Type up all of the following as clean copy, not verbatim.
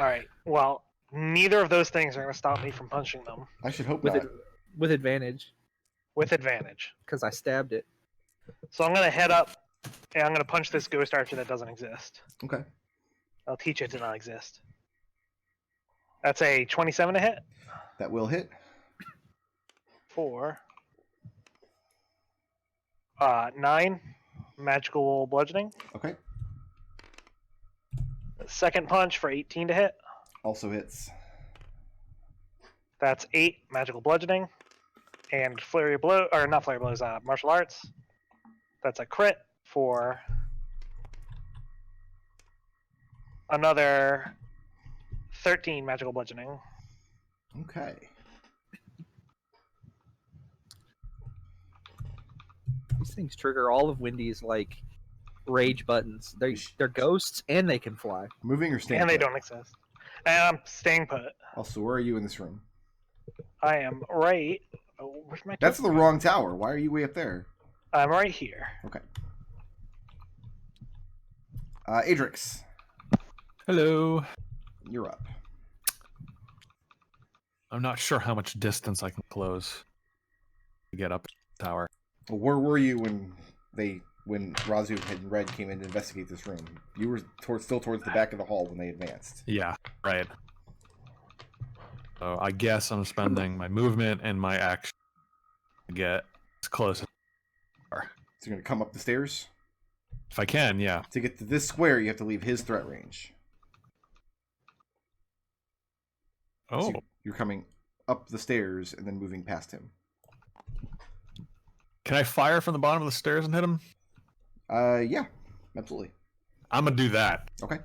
Alright, well, neither of those things are going to stop me from punching them. I should hope With not. with advantage, With advantage. because I stabbed it. So I'm going to head up, and I'm going to punch this ghost archer that doesn't exist. Okay. I'll teach it to not exist. That's a 27 to hit. That will hit. For 9 magical bludgeoning. Okay. Second punch for 18 to hit. Also hits. That's 8 magical bludgeoning. And flurry of blow, or not flurry of blows, martial arts. That's a crit for another 13 magical bludgeoning. Okay. These things trigger all of Wendy's like rage buttons. They're ghosts and they can fly. Moving or staying? And they put? don't exist. And I'm staying put. Also, where are you in this room? I am right. Oh, where's my That's token? the wrong tower. Why are you way up there? I'm right here. Okay. Adrex, Hello. you're up. I'm not sure how much distance I can close to get up the tower. Well, where were you when Raazu and Red came in to investigate this room? You were still towards the back of the hall when they advanced. Yeah, right. So I guess I'm spending my movement and my action to get as close as So you're going to come up the stairs? if I can, yeah. To get to this square, you have to leave his threat range. Oh, So you're coming up the stairs and then moving past him. can I fire from the bottom of the stairs and hit him? Yeah, absolutely. I'm gonna do that Okay.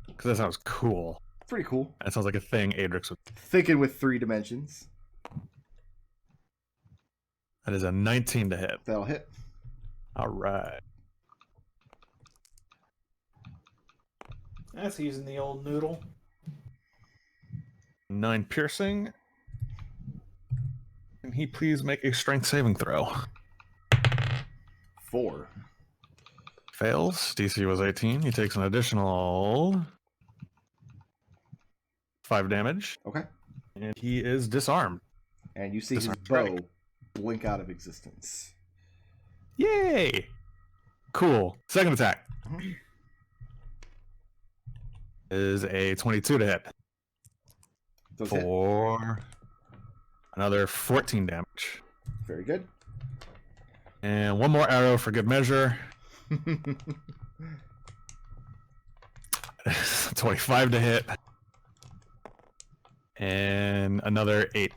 because that sounds cool. Pretty cool. That sounds like a thing Adrex would. Thinking with 3 dimensions. That is a 19 to hit. That'll hit. All right. That's using the old noodle. 9 piercing. Can he please make a strength saving throw? 4. Fails. DC was 18. He takes an additional 5 damage. Okay. And he is disarmed. And you see his Disarmed bow strike. blink out of existence. Yay! Cool. Second attack Mhm. is a 22 to hit Those hit. for another 14 damage. Very good. And one more arrow for good measure. 25 to hit. And another 8.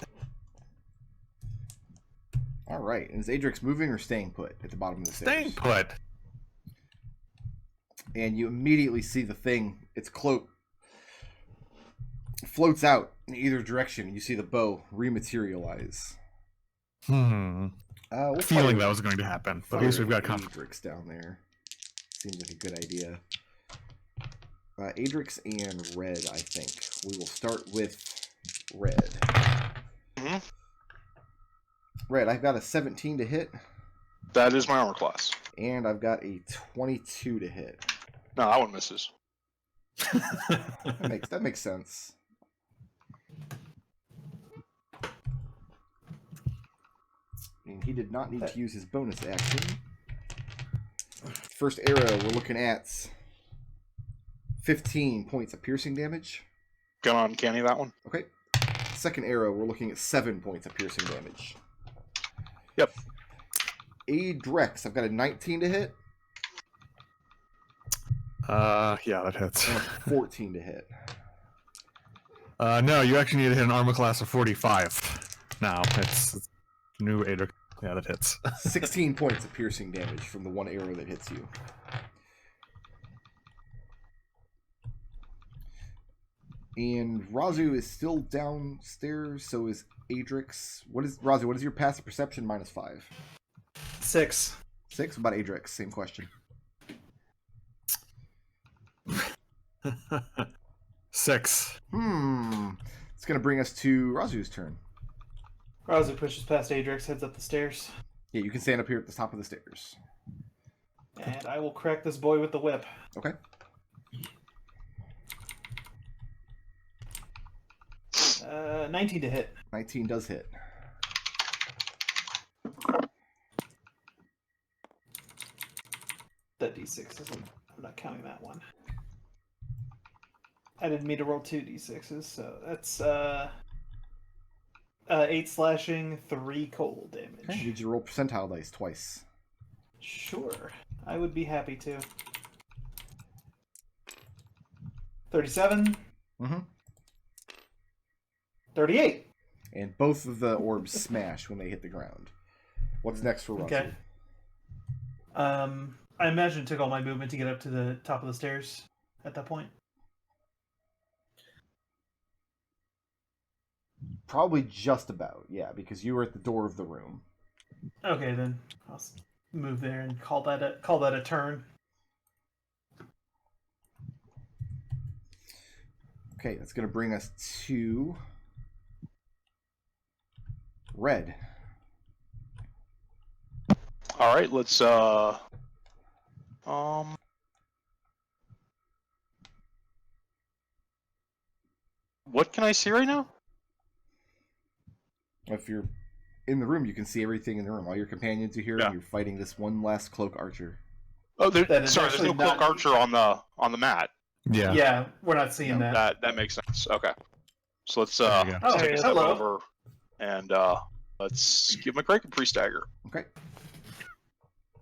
All right. And is Adrex moving or staying put at the bottom of the stairs? Staying put. And you immediately see the thing, its cloak, floats out in either direction. You see the bow rematerialize. We'll Feeling fire- that was going to happen. But at least we've got confidence. Adrex down there. Seems like a good idea. Adrex and Red, I think. We will start with Red. Mhm. Red, I've got a 17 to hit, That is my armor class. and I've got a 22 to hit. No, that one misses. That makes sense. And he did not need to use his bonus action. First arrow, we're looking at 15 points of piercing damage. Gun on canny, that one. Okay. Second arrow, we're looking at 7 points of piercing damage. Yep. Adrex, I've got a 19 to hit Yeah, that hits. and a 14 to hit. No, you actually need to hit an armor class of 45. Now, it's new Adrex. Yeah, that hits. 16 points of piercing damage from the one arrow that hits you. And Raazu is still downstairs, so is Adrex. Raazu, what is your passive perception minus 5? 6. 6? What about Adrex? Same question. 6. It's going to bring us to Raazu's turn. Raazu pushes past Adrex, heads up the stairs. Yeah, you can stand up here at the top of the stairs. And I will crack this boy with the whip. Okay. 19 to hit. 19 does hit. That d6 isn't. I'm not counting that one. I didn't mean to roll 2 d6s, so that's 8 slashing, 3 cold damage. Okay, need you to roll percentile dice twice. Sure, I would be happy to. 37. Mm-hmm. 38. And both of the orbs smash when they hit the ground. What's next for Raazu? Okay. I imagine it took all my movement to get up to the top of the stairs at that point. Probably just about, yeah, because you were at the door of the room. Okay, then I'll move there and call that a turn. Okay, that's going to bring us to red. All right, let's what can I see right now? If you're in the room, you can see everything in the room. All your companions are here, Yeah. and you're fighting this one last cloak archer. Oh, That is sorry, there's no actually cloak not- archer on the mat. Yeah. Yeah, we're not seeing No, that. That makes sense. Okay, so let's There you go. Oh, take a step hello. over and let's give McCracken a pre-stagger. Okay.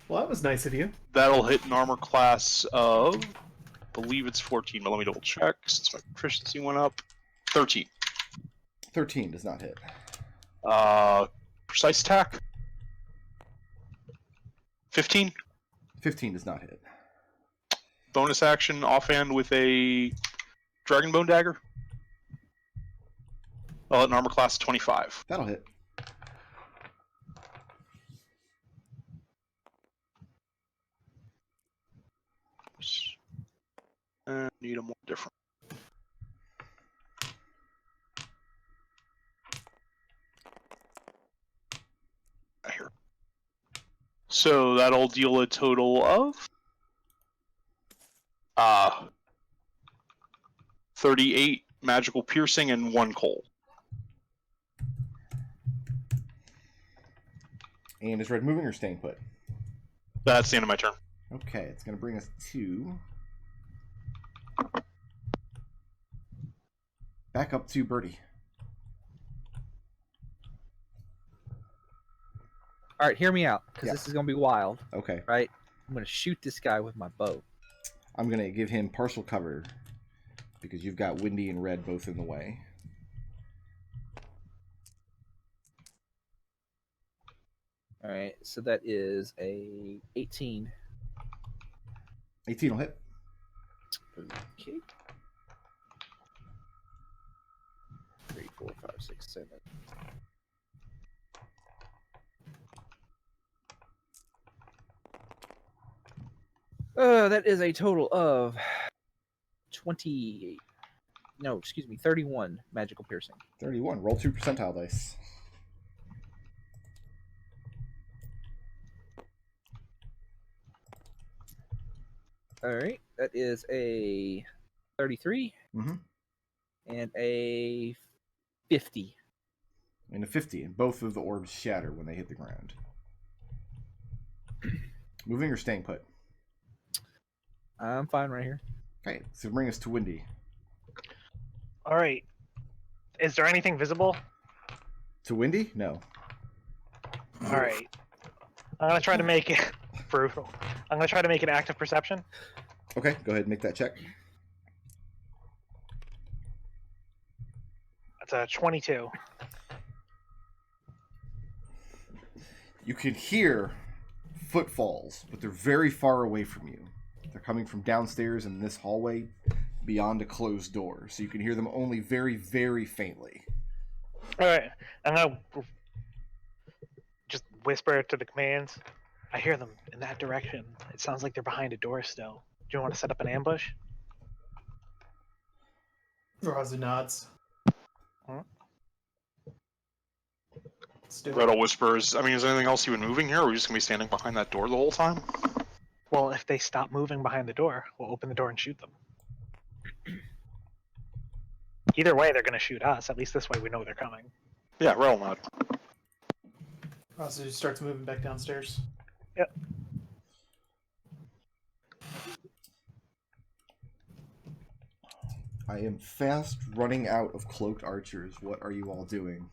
Well, that was nice of you. That'll hit an armor class of, I believe it's 14, but let me double check since my proficiency went up. 13. 13 does not hit. Precise attack. 15. 15 does not hit. Bonus action offhand with a Dragonbone dagger. I'll hit an armor class of 25. That'll hit. And need a more different. Here. So that'll deal a total of 38 magical piercing and 1 cold. And is red moving or staying put? That's the end of my turn. Okay, it's going to bring us to... back up to Birdie. All right, hear me out, because Yeah. this is gonna be wild, Okay. right? I'm gonna shoot this guy with my bow. I'm going to give him partial cover because you've got Windy and Red both in the way. All right, so that is a 18. 18 will hit. Okay. 3, 4, 5, 6, 7. That is a total of 28. No, excuse me, 31 magical piercing. 31. Roll 2 percentile dice. All right, that is a 33 Mhm. and a 50. And a 50. And both of the orbs shatter when they hit the ground. Moving or staying put? I'm fine right here. Okay, so bring us to Windy. All right. Is there anything visible? To Windy? No. All right. I'm gonna try to make it brutal. I'm gonna try to make an active perception. Okay, go ahead and make that check. That's a 22. You can hear footfalls, but they're very far away from you. They're coming from downstairs in this hallway beyond a closed door, so you can hear them only very, very faintly. All right. I'm gonna just whisper to the commands. I hear them in that direction. It sounds like they're behind a door still. Do you want to set up an ambush? Raazu nods. Huh? Let's do it. Gretel whispers, I mean, is there anything else even moving here, or are we just going to be standing behind that door the whole time? Well, if they stop moving behind the door, we'll open the door and shoot them. Either way, they're going to shoot us. At least this way we know they're coming. Yeah, roll mod. Raazu starts moving back downstairs. Yep. I am fast running out of cloaked archers. What are you all doing?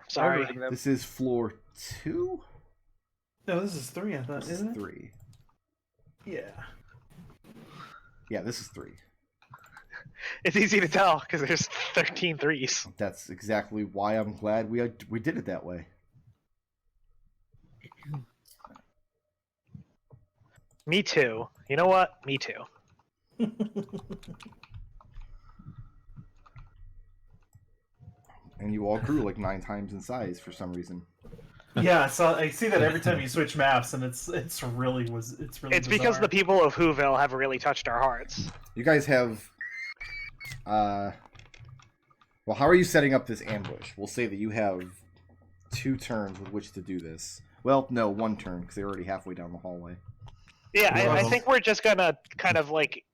Sorry. This is floor 2? No, this is 3, I thought, This is isn't it? 3. Yeah. Yeah, this is 3. It's easy to tell because there's 13 threes. That's exactly why I'm glad we did it that way. Me too. You know what? Me too. And you all grew like 9 times in size for some reason. Yeah, I see that every time you switch maps, and it's really It's bizarre. because the people of Whoville have really touched our hearts. You guys have... well, how are you setting up this ambush? We'll say that you have 2 turns with which to do this. Well, no, 1 turn, because they're already halfway down the hallway. Yeah, I Well- think we're just gonna kind of like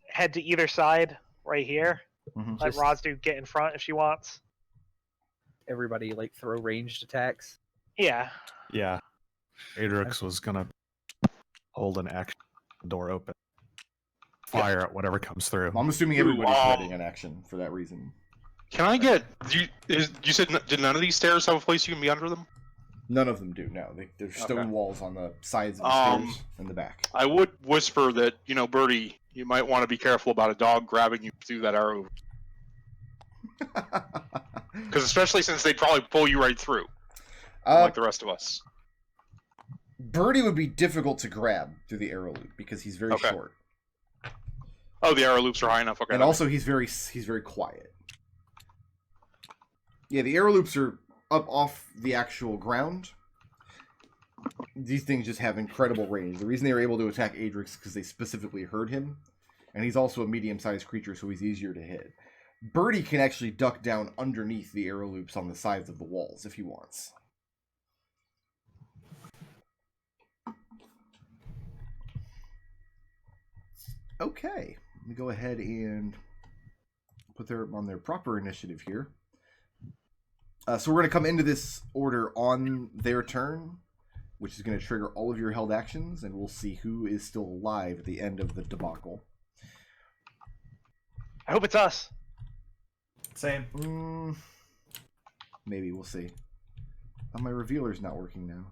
head to either side right here. Mhm. Let Raazu get in front if she wants. Everybody like throw ranged attacks. Yeah. Yeah. Adrex was gonna hold an action door open. Fire at whatever comes through. Well, I'm assuming Ooh, everybody's readying an action for that reason. Can I get? You said did none of these stairs have a place you can be under them? None of them do, no. There's stone Okay. walls on the sides of the stairs in the back. I would whisper that Birdie, you might want to be careful about a dog grabbing you through that arrow, because especially since they'd probably pull you right through, like the rest of us. Birdie would be difficult to grab through the arrow loop because he's very Okay. short. Oh, the arrow loops are high enough. Okay. And also he's very quiet. Yeah, the arrow loops are up off the actual ground. These things just have incredible range. The reason they were able to attack Adrex is because they specifically heard him. And he's also a medium-sized creature, so he's easier to hit. Birdie can actually duck down underneath the arrow loops on the sides of the walls if he wants. Okay, let me go ahead and put them on their proper initiative here. So we're going to come into this order on their turn, which is going to trigger all of your held actions, and we'll see who is still alive at the end of the debacle. I hope it's us. Same. Maybe, we'll see. Oh, my revealer's not working now.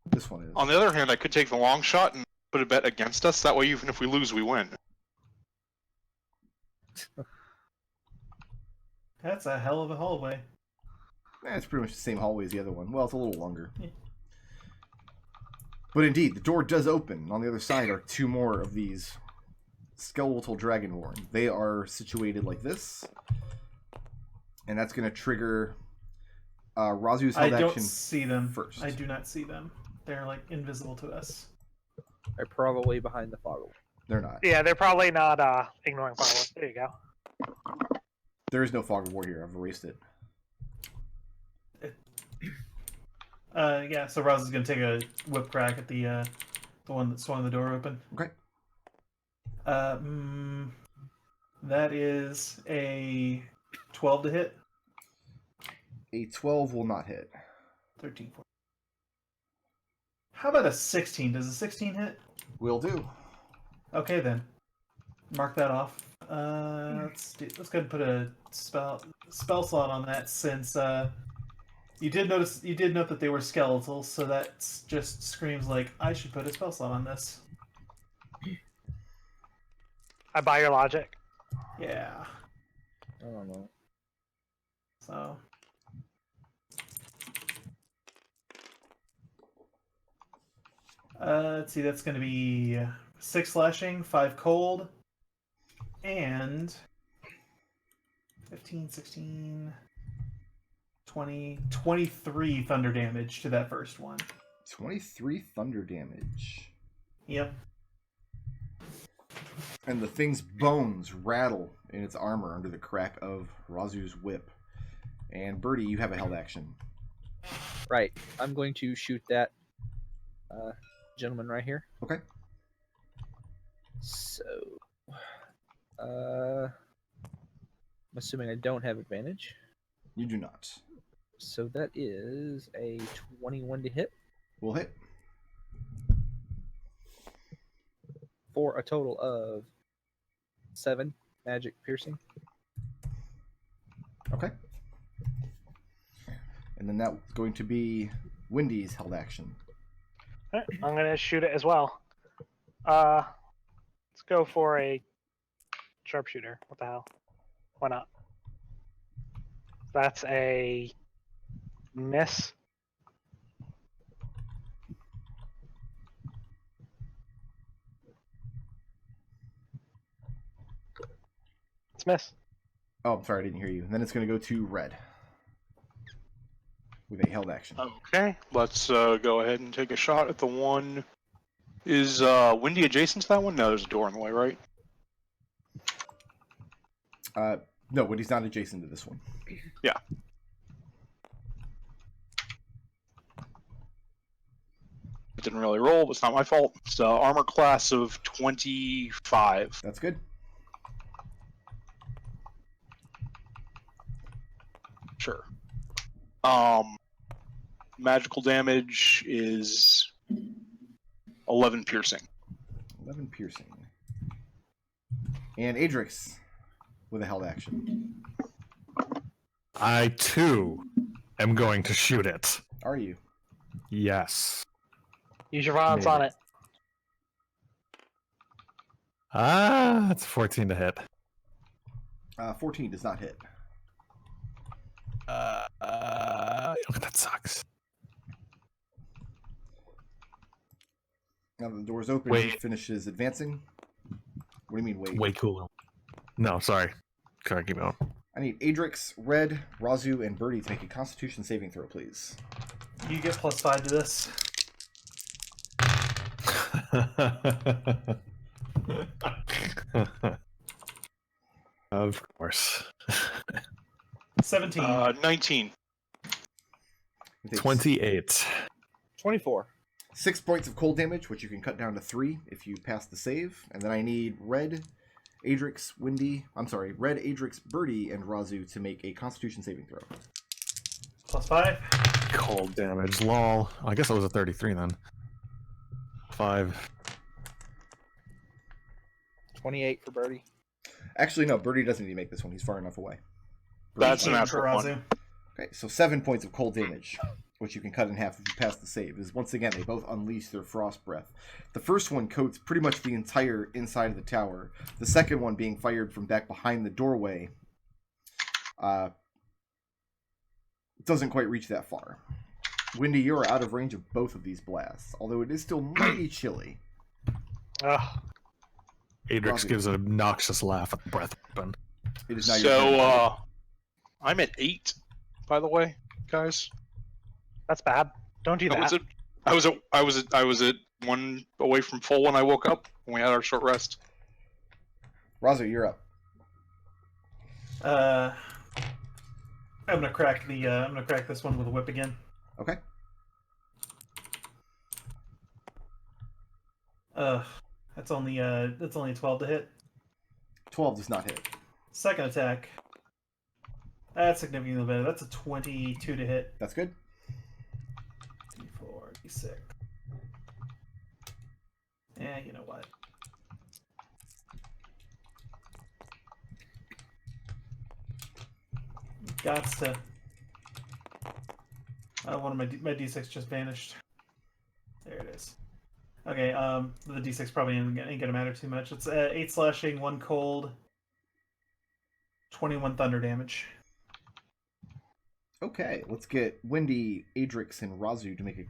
This one is. On the other hand, I could take the long shot and put a bet against us. That way, even if we lose, we win. That's a hell of a hallway. It's pretty much the same hallway as the other one. Well, it's a little longer. Yeah. But indeed, the door does open. On the other side are 2 more of these skeletal Dragonborn. They are situated like this. And that's going to trigger Raazu's I held don't action see them. first. I do not see them. They're like invisible to us. They're probably behind the fog. They're not. Yeah, they're probably not ignoring fire. There you go. There is no fog of war here. I've erased it. Yeah. So Raazu's gonna take a whip crack at the one that swung the door open. Okay. That is a 12 to hit. A 12 will not hit. 13, 14. How about a 16? Does a 16 hit? Will do. Okay then. Mark that off. Let's go ahead and put a spell slot on that, since you did note that they were skeletal, so that just screams like I should put a spell slot on this. I buy your logic. Yeah. I don't know. So let's see, that's going to be 6 slashing, 5 cold, and 15, 16, 20, 23 thunder damage to that first one. 23 thunder damage. Yep. And the thing's bones rattle in its armor under the crack of Raazu's whip. And Birdie, you have a held action. Right. I'm going to shoot that gentleman right here. Okay. So, I'm assuming I don't have advantage. You do not. So that is a 21 to hit Will hit. for a total of 7 magic piercing. Okay. And then that's going to be Wendy's held action. Alright, I'm gonna shoot it as well. Let's go for a sharpshooter. What the hell? Why not? That's a miss. It's miss. Oh, I'm sorry, I didn't hear you. And then it's going to go to red with a held action. Okay, let's go ahead and take a shot at the one. Is Windy adjacent to that one? No, there's a door in the way, right? No, Wendy's not adjacent to this one. Yeah. It didn't really roll, but it's not my fault. It's armor class of 25. That's good. Sure. Magical damage is 11 piercing. 11 piercing. And Adrex with a held action. I too am going to shoot it. Are you? Yes. Use your violence on it. It's 14 to hit. 14 does not hit. That sucks. Now that the door's open, Wait. he finishes advancing. What do you mean, wait? Way cooler. No, sorry. Sorry, keep going. I need Adrex, Red, Raazu, and Birdie to make a Constitution saving throw, please. You get +5 to this. Of course. 17. 19. It takes 28. 24. 6 points of cold damage, which you can cut down to 3 if you pass the save. And then I need Red, Adrex, Red, Adrex, Birdie, and Raazu to make a Constitution saving throw. +5. Cold damage. Lol. I guess it was a 33 then. 5. 28 for Birdie. Actually, no, Birdie doesn't need to make this one. He's far enough away. That's a 18 natural for one. Raazu. Okay, so 7 points of cold damage, which you can cut in half if you pass the save. Is once again, they both unleash their frost breath. The first one coats pretty much the entire inside of the tower. The second one, being fired from back behind the doorway, doesn't quite reach that far. Windy, you're out of range of both of these blasts, although it is still mighty chilly. Ugh. Adrex Robbie. gives an obnoxious laugh at the breath weapon. It is now your turn. So, I'm at 8, by the way, guys. That's bad. Don't do that. I was at 1 away from full when I woke up when we had our short rest. Raazu, you're up. I'm gonna crack this one with a whip again. Okay. That's only a 12 to hit. 12 does not hit. Second attack. That's significantly better. That's a 22 to hit. That's good. D4, D6. Yeah, you know what? Gots to. One of my D6 just vanished. There it is. Okay, the D6 probably ain't gonna matter too much. It's 8 slashing, 1 cold, 21 thunder damage. Okay, let's get Windy, Adrex, and Raazu to make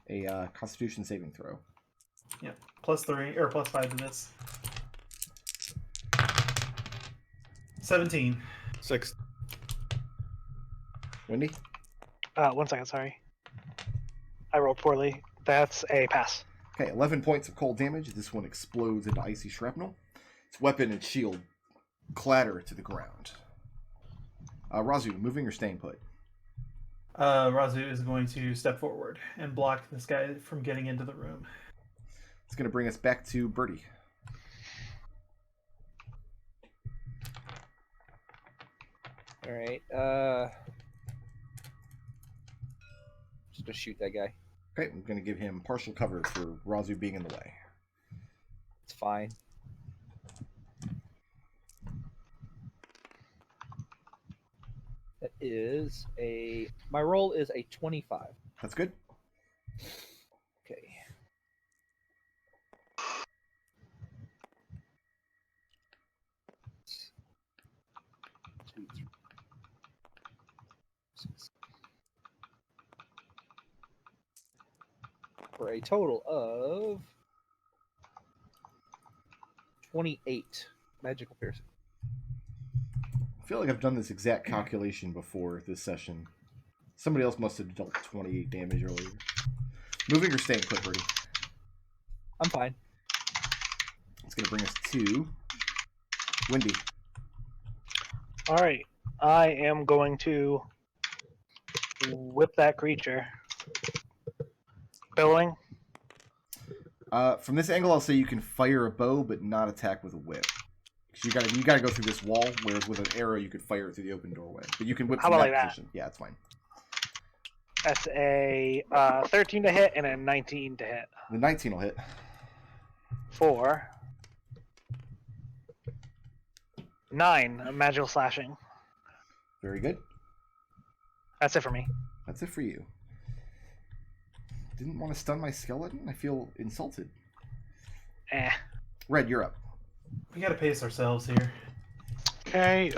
a Constitution saving throw. Yeah, +3 or +5 to this. 17. 6. Windy? 1 second, sorry. I rolled poorly. That's a pass. Okay, 11 points of cold damage. This one explodes into icy shrapnel. Its weapon and shield clatter to the ground. Raazu, moving or staying put? Raazu is going to step forward and block this guy from getting into the room. It's going to bring us back to Birdie. All right. Just gonna shoot that guy. Okay, I'm going to give him partial cover for Raazu being in the way. It's fine. That is a. My roll is a 25. That's good. Okay. Two, three, six. For a total of 28 magical piercing. I feel like I've done this exact calculation before this session. Somebody else must have dealt 28 damage earlier. Moving or staying put, Birdie? I'm fine. It's going to bring us to Windy. All right, I am going to whip that creature. Billowing. From this angle, I'll say you can fire a bow, but not attack with a whip. You gotta go through this wall, whereas with an arrow you could fire it through the open doorway. But you can whip How from about that like that? position. Yeah, it's fine. That's a 13 to hit and a 19 to hit. The 19 will hit. For 9 magical slashing. Very good. That's it for me. That's it for you. Didn't want to stun my skeleton? I feel insulted. Eh. Red, you're up. We gotta pace ourselves here. Okay,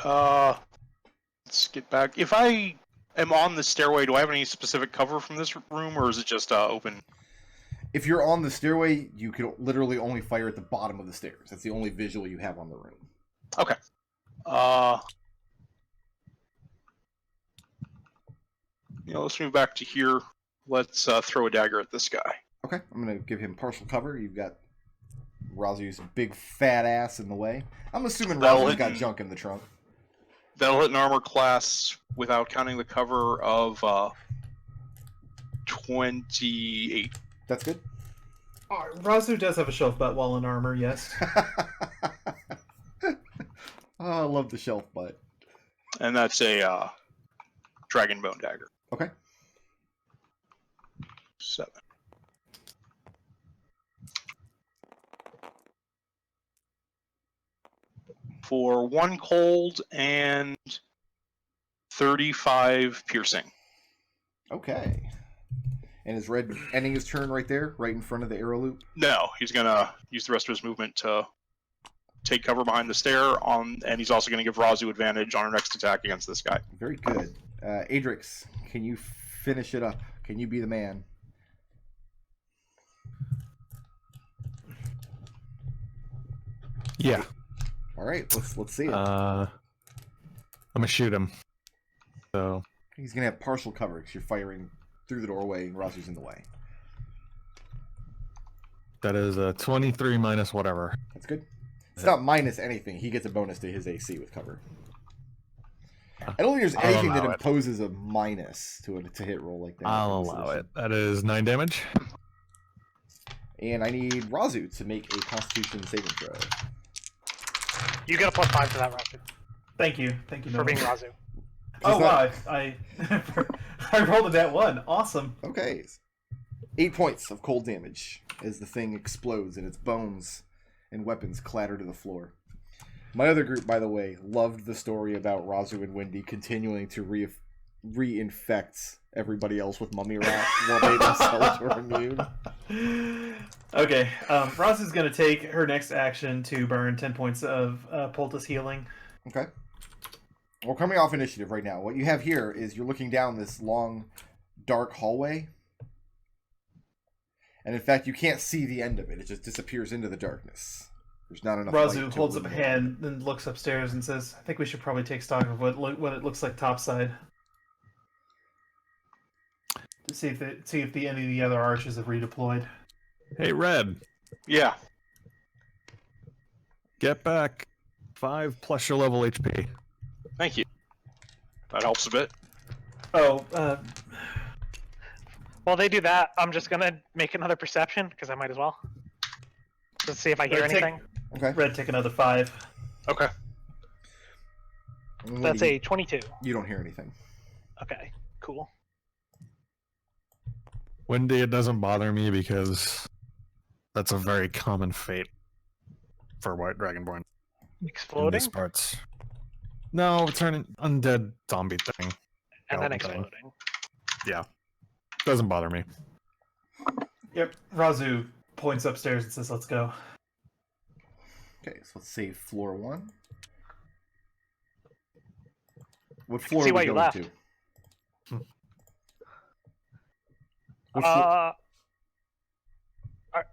let's get back. If I am on the stairway, do I have any specific cover from this room, or is it just open? If you're on the stairway, you can literally only fire at the bottom of the stairs. That's the only visual you have on the room. Okay. Let's move back to here. Let's throw a dagger at this guy. Okay, I'm going to give him partial cover. You've got Raazu's big fat ass in the way. I'm assuming Raazu's got junk in the trunk. That'll hit an armor class without counting the cover of 28. That's good. Raazu does have a shelf butt while in armor, yes. Oh, I love the shelf butt. And that's a dragon bone dagger. Okay. 7. For 1 cold and 35 piercing. Okay. And is Red ending his turn right there, right in front of the arrow loop? No, he's gonna use the rest of his movement to take cover behind the stair, and he's also gonna give Raazu advantage on her next attack against this guy. Very good. Adrex, can you finish it up? Can you be the man? Yeah. All right, let's see it. I'm gonna shoot him. So He's gonna have partial cover because you're firing through the doorway and Raazu's in the way. that is a 23 minus whatever. That's good. It's not minus anything. He gets a bonus to his AC with cover. I don't think there's I'll anything that allow it. imposes a minus to a hit roll like that. I'll in this allow edition. it. That is 9 damage. And I need Raazu to make a Constitution saving throw. You get a +5 to that, Raazu, Thank you. Thank you, for being Noah. Raazu. Oh, It's not- wow. I rolled a that one. Awesome. Okay. 8 points of cold damage as the thing explodes and its bones and weapons clatter to the floor. My other group, by the way, loved the story about Raazu and Windy continuing to reinfect everybody else with mummy rot while they themselves were immune. Okay, Raazu's going to take her next action to burn 10 points of poultice healing. Okay. We're coming off initiative right now. What you have here is you're looking down this long, dark hallway. And in fact, you can't see the end of it. It just disappears into the darkness. There's not enough light Raazu to holds up a illuminate. hand, then looks upstairs and says, I think we should probably take stock of what it looks like topside. To see if any of the other arches have redeployed. Hey, Red, Yeah. get back 5 plus your level HP. Thank you. That helps a bit. Oh, While they do that, I'm just gonna make another perception because I might as well. Let's see if I hear Right, take- anything. Okay. Red, take another 5. Okay. And That's Wendy, a 22. You don't hear anything. Okay, cool. Wendy, it doesn't bother me because that's a very common fate for white dragonborn in Exploding these parts. No, turning undead zombie thing. and then Goblin thing. exploding. Yeah, doesn't bother me. Yep. Raazu points upstairs and says, "Let's go." Okay, so let's save floor 1. What can floor see are why we you going left. to? What floor?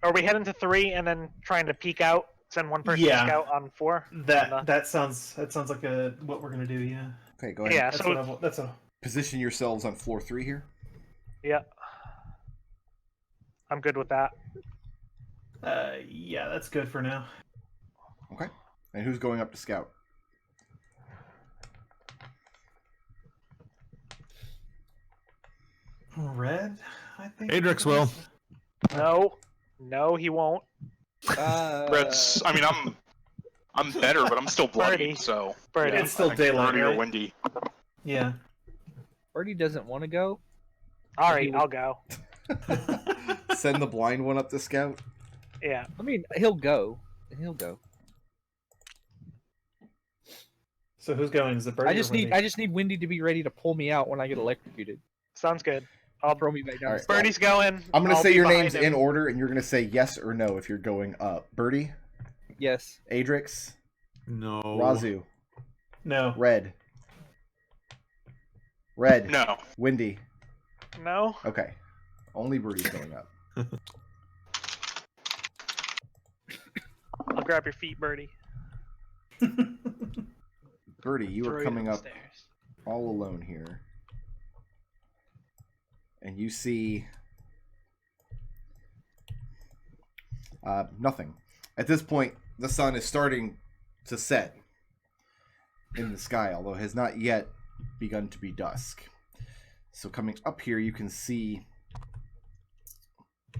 Are we heading to 3 and then trying to peek out? Send one person to Yeah. scout on 4. That sounds like what we're gonna do. Yeah. Okay, go ahead. Yeah. That's So that's a. Position yourselves on floor 3 here. yeah, I'm good with that. Yeah, that's good for now. Okay. And who's going up to scout? Red, I think. Adrex will. No, he won't. Red's. I mean, I'm better, but I'm still bloody. Birdie. So Birdie. yeah, It's still I think daylight, Birdie or right? Wendy. Yeah. Birdie doesn't want to go. All right, I'll go. Send the blind one up to scout. Yeah. I mean, he'll go. He'll go. So who's going? Is it Birdie? I just need Wendy to be ready to pull me out when I get electrocuted. Sounds good. I'll throw me back down. All the right. stairs. Birdie's going. I'm going to I'll say be your behind names him. in order, and you're going to say yes or no if you're going up. Birdie, Yes. Adrex, No. Raazu, No. Red, No. Wendy. No. Okay. Only Birdie's going up. I'll grab your feet, Birdie. Birdie, you Throw are you coming down up the stairs. all alone here. And you see nothing. At this point, the sun is starting to set in the sky, although it has not yet begun to be dusk. So coming up here, you can see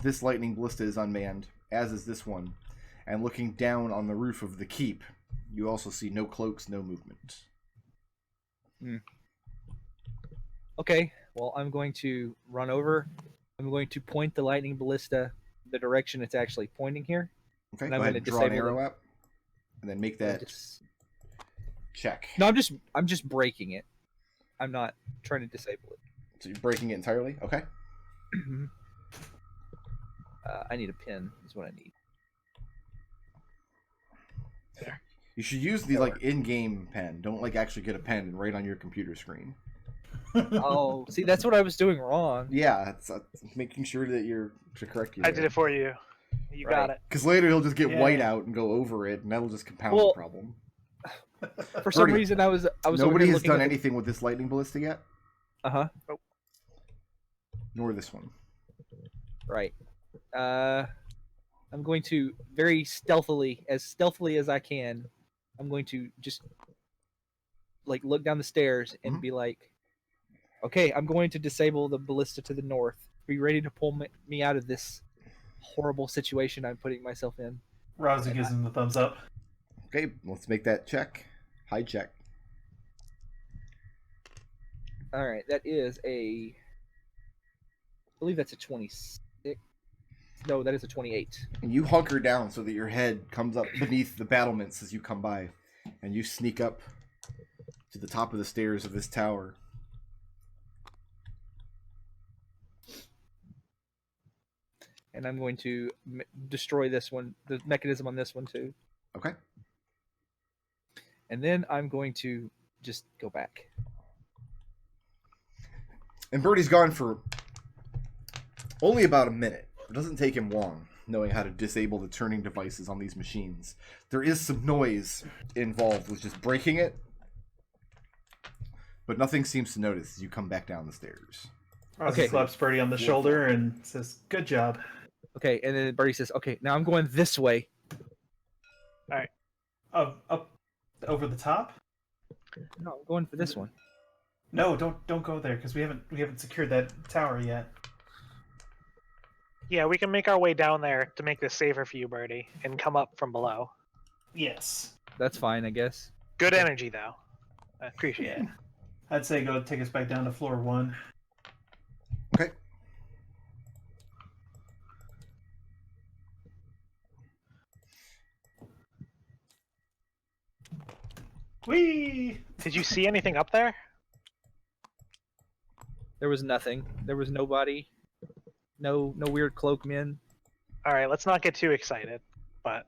this lightning ballista is unmanned, as is this one. And looking down on the roof of the keep, you also see no cloaks, no movement. Okay. Well, I'm going to run over. I'm going to point the lightning ballista the direction it's actually pointing here. Okay, And go I'm ahead gonna and draw an disable arrow them. up, and then make that check. No, I'm just breaking it. I'm not trying to disable it. So you're breaking it entirely? Okay. I need a pin. Is what I need. You should use the in-game pen. Don't actually get a pen and write on your computer screen. Oh, see, that's what I was doing wrong. Yeah, it's making sure that you're to correct you. I did it for you. You got it. Because later he'll just get Yeah. white out and go over it, and that'll just compound Well, the problem. For some Birdie, reason, I was. Nobody has done anything with this lightning ballista yet, Uh huh. nor this one. Right. I'm going to very stealthily as I can. I'm going to just look down the stairs and Mhm. be like, "Okay, I'm going to disable the ballista to the north. Be ready to pull me out of this horrible situation I'm putting myself in." Raazu gives him the thumbs up. Okay, let's make that check. High check. All right, that is I believe that's a 26. No, that is a 28. And you hunker down so that your head comes up beneath the battlements as you come by, and you sneak up to the top of the stairs of this tower. And I'm going to destroy this one, the mechanism on this one too. Okay. And then I'm going to just go back. And Birdie's gone for only about a minute. It doesn't take him long knowing how to disable the turning devices on these machines. There is some noise involved with just breaking it, but nothing seems to notice as you come back down the stairs. Raazu Okay. slaps Birdie on the shoulder and says, "Good job." Okay, and then Birdie says, "Okay, now I'm going this way." Up over the top? No, I'm going for this one. No, don't go there because we haven't secured that tower yet. Yeah, we can make our way down there to make this safer for you, Birdie, and come up from below. Yes. That's fine, I guess. Good energy, though. I appreciate it. I'd say go take us back down to floor 1. Okay. Whee! Did you see anything up there? There was nothing. There was nobody. No weird cloakmen. All right, let's not get too excited, but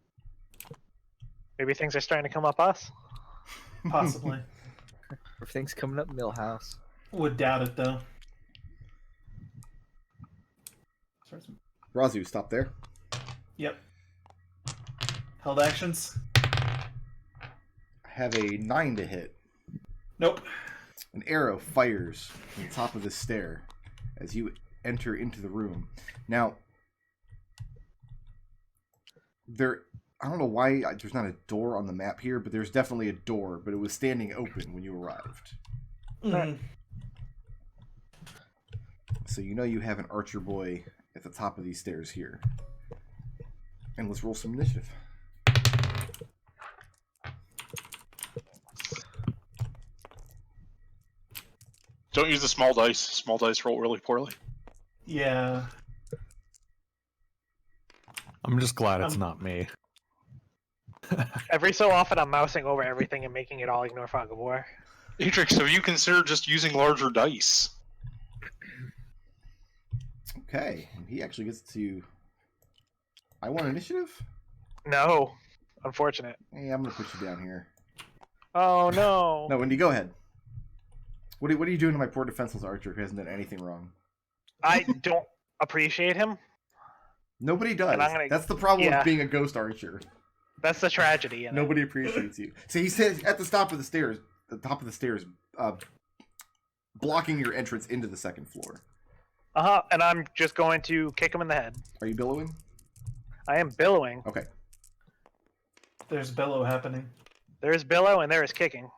maybe things are starting to come up us. Possibly. Everything's coming up Millhouse. Would doubt it though. Raazu, stop there. Yep. Held actions. I have a 9 to hit. Nope. An arrow fires from the top of the stair as you enter into the room. Now, I don't know why there's not a door on the map here, but there's definitely a door, but it was standing open when you arrived. Mm-hmm. So you know you have an archer boy at the top of these stairs here. And let's roll some initiative. Don't use the small dice. Small dice roll really poorly. Yeah. I'm just glad it's not me. Every so often, I'm mousing over everything and making it all ignore Fog of War. Adrex, have you considered just using larger dice? Okay, and he actually gets to... I want initiative? No, unfortunate. Hey, I'm going to put you down here. Oh no. No, Wendy, go ahead. What are you doing to my poor defenseless archer who hasn't done anything wrong? I don't appreciate him. Nobody does. And I'm gonna- That's the problem yeah. with being a ghost archer. That's the tragedy. In it. Nobody appreciates you. So he says at the top of the stairs, blocking your entrance into the second floor. And I'm just going to kick him in the head. Are you billowing? I am billowing. Okay. There's bellow happening. There is billow and there is kicking.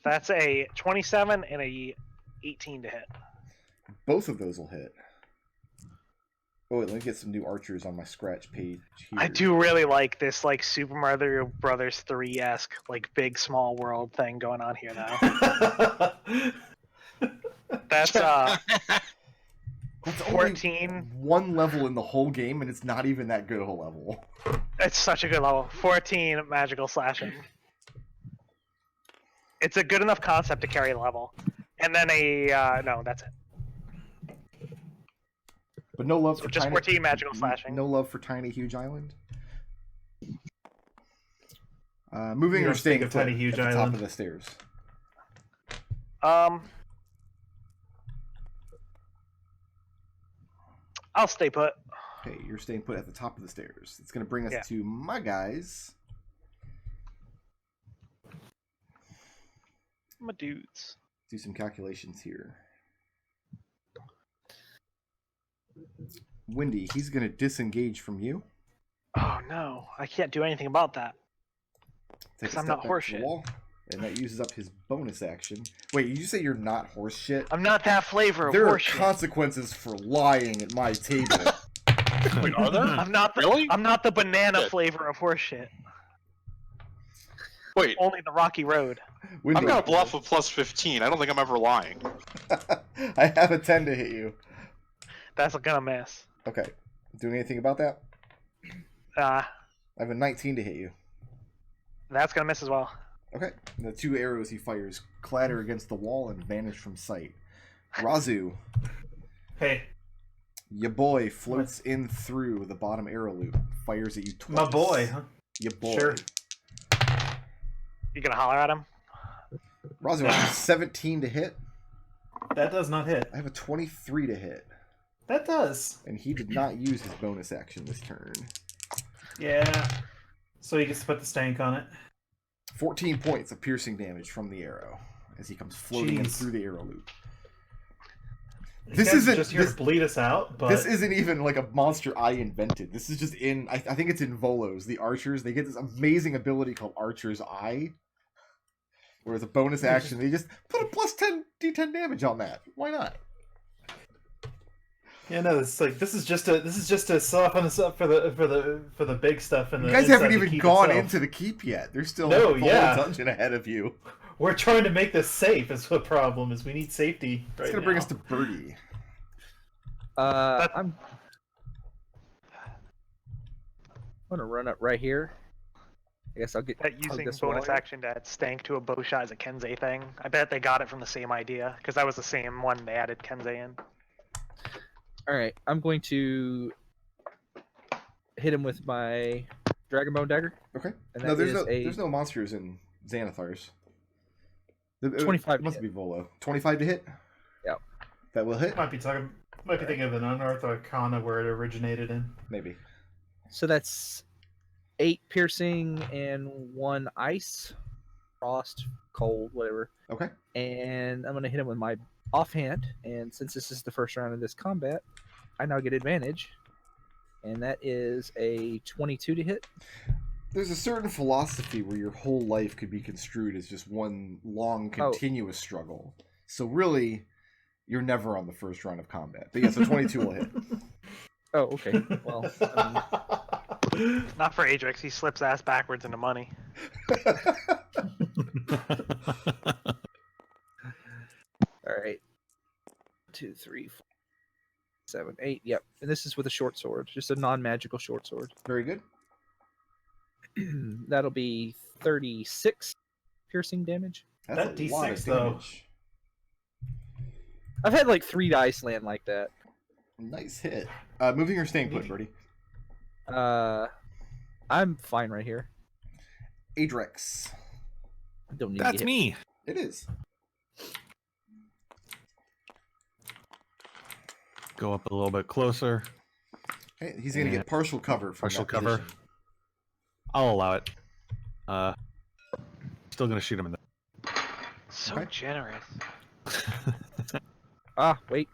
That's a 27 and a 18 to hit. Both of those will hit. Oh, wait, let me get some new archers on my scratch page here. I do really like this, like, Super Mario Brothers 3-esque, like, big small world thing going on here now. That's That's 14. only one level in the whole game, and it's not even that good of a level. It's such a good level. 14 magical slashing. It's a good enough concept to carry a level. And then no, that's it. But no love So for just 14 magical slashing. No love for Tiny Huge Island. Moving You or don't staying think of put Tiny Huge at the top Island. of the stairs. I'll stay put. Okay, you're staying put at the top of the stairs. It's going to bring us Yeah. to my guys. My dudes. Do some calculations here. Wendy, he's going to disengage from you. Oh no, I can't do anything about that. Take a 'Cause I'm step not back to the horseshit. wall, and that uses up his bonus action. Wait, you say you're not horse shit? I'm not that flavor of There are horseshit. consequences for lying at my table. Wait, are there? I'm not the, Really? I'm not the banana Shit. flavor of horseshit. Wait, Only the rocky road. Wendy, I've got a bluff of plus 15. I don't think I'm ever lying. I have a 10 to hit you. That's gonna miss. Okay. Doing anything about that? I have a 19 to hit you. That's gonna miss as well. Okay. The two arrows he fires clatter against the wall and vanish from sight. Raazu, Hey, your boy floats in through the bottom arrow loop, fires at you twice. my boy, huh? Your boy. Sure. You gonna holler at him? Raazu, I have a 17 to hit. That does not hit. I have a 23 to hit. That does. And he did not use his bonus action this turn. Yeah. So he gets to put the stank on it. 14 points of piercing damage from the arrow as he comes floating in Jeez. through the arrow loop. You This guys isn't- just here this- to bleed us out, but This isn't even like a monster I invented. This is just in, I think it's in Volos, the archers. They get this amazing ability called Archer's Eye, where as a bonus action, they just put a plus 10 d10 damage on that. Why not? yeah, no, it's like this is just to soften us up for the big stuff. And You the guys haven't inside the even keep gone itself. into the keep yet. There's still No, a whole yeah. dungeon ahead of you. We're trying to make this safe. Is what problem is. We need safety. It's gonna bring us to Birdie. I'm gonna run up right here. I guess I'll get That hug using this bonus wall. action to add stank to a bow shot is a Kensei thing. I bet they got it from the same idea, because that was the same one they added Kensei in. All right, I'm going to hit him with my Dragonborn dagger. Okay. And No, that is there's no monsters in Xanathars. 25 It to must hit. be Volo. 25 to hit? Yep. That will hit? Might be thinking of an unearthed arcana where it originated in. Maybe. So that's 8 piercing and 1 ice, frost, cold, whatever. Okay. And I'm gonna hit him with my offhand. And since this is the first round of this combat, I now get advantage. And that is a 22 to hit. There's a certain philosophy where your whole life could be construed as just one long, continuous struggle. So really, you're never on the first round of combat. But yeah, so 22 will hit. Oh, okay. Well, Not for Adrex, he slips ass backwards into money. all right. 2, 3, 4, 7, 8. Yep. And this is with a short sword, just a non-magical short sword. Very good. That'll be 36 piercing damage. That's That a lot of D6 though. damage. I've had like 3 dice land like that. Nice hit. Moving or staying put, Birdie? I'm fine right here. Adrex. I don't need to That's get me. It is. Go up a little bit closer. Okay, he's going to get partial cover from Partial that cover. position. I'll allow it. Still gonna shoot him in the. So Okay. generous. Ah, wait.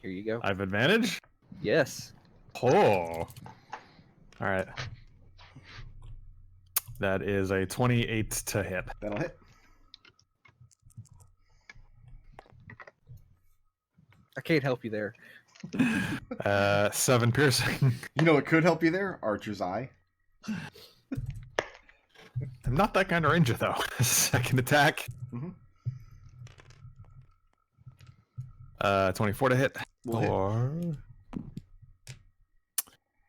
Here you go. I have advantage. Yes. Oh. All right. That is a 28 to hit. That'll hit. I can't help you there. 7 piercing. You know what could help you there? Archer's Eye. I'm not that kind of ranger though. Second attack. Mhm. 24 to hit. Will hit. Or